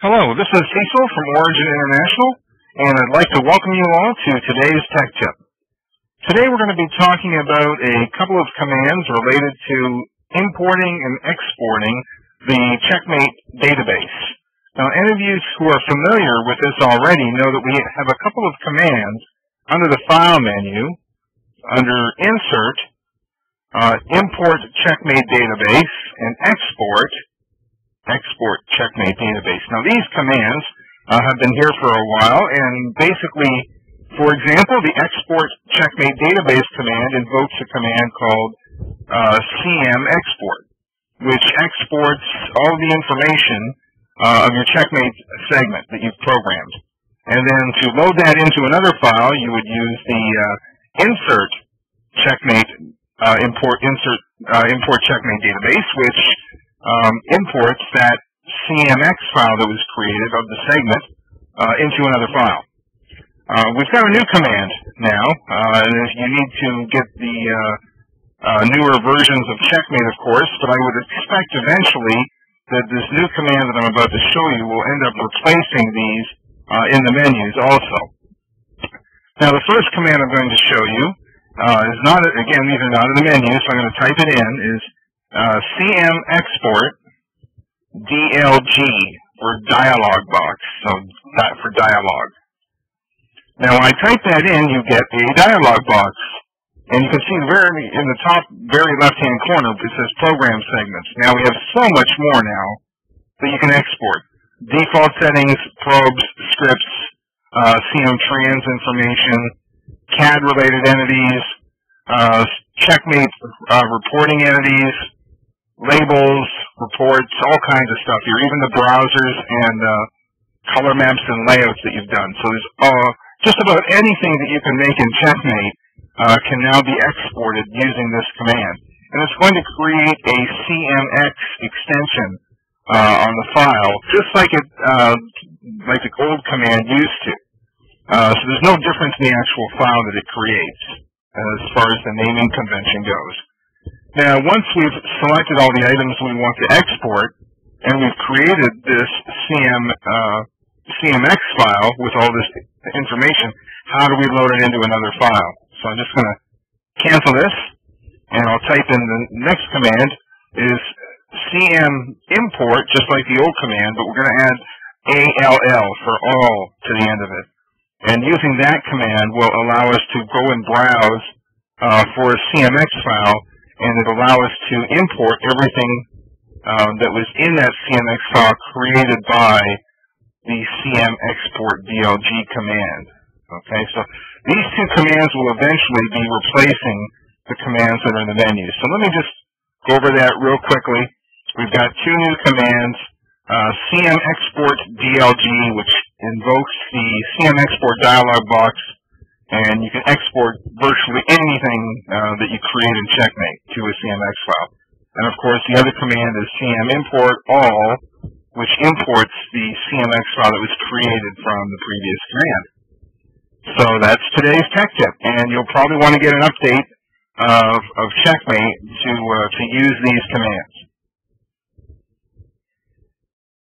Hello, this is Cecil from Origin International, and I'd like to welcome you all to today's Tech Tip. Today we're going to be talking about a couple of commands related to importing and exporting the Checkmate database. Now, any of you who are familiar with this already know that we have a couple of commands under the File menu, under Insert, Import Checkmate Database, and Export Checkmate Database. Now, these commands have been here for a while, and basically, for example, the Export Checkmate Database command invokes a command called CM Export, which exports all the information of your Checkmate segment that you've programmed. And then to load that into another file, you would use the Insert Checkmate Import Checkmate Database, which imports that CMX file that was created of the segment into another file. We've got a new command now, and you need to get the newer versions of Checkmate, of course, but I would expect eventually that this new command that I'm about to show you will end up replacing these in the menus also. Now, the first command I'm going to show you is not, again, these are not in the menu, so I'm going to type it in, is CM Export DLG for dialog box, so for dialog. Now, when I type that in, you get a dialog box, and you can see in the top very left-hand corner it says Program Segments. Now, we have so much more now that you can export. Default settings, probes, scripts, CM trans information, CAD-related entities, Checkmate reporting entities, labels, reports, all kinds of stuff here, even the browsers and color maps and layouts that you've done. So there's just about anything that you can make in Checkmate can now be exported using this command. And it's going to create a CMX extension on the file, just like the old command used to. So there's no difference in the actual file that it creates as far as the naming convention goes. Now, once we've selected all the items we want to export, and we've created this CMX file with all this information, how do we load it into another file? So I'm just going to cancel this, and I'll type in the next command is CM import, just like the old command, but we're going to add ALL for all to the end of it. And using that command will allow us to go and browse for a CMX file, and it'll allow us to import everything that was in that CMX file created by the CM Export DLG command. Okay, so these two commands will eventually be replacing the commands that are in the menu. So let me just go over that real quickly. We've got two new commands, CM Export DLG, which invokes the CM Export dialog box, and you can export virtually anything that you create in Checkmate to a CMX file. And of course, the other command is CM Import All, which imports the CMX file that was created from the previous command. So that's today's Tech Tip, and you'll probably want to get an update of Checkmate to use these commands.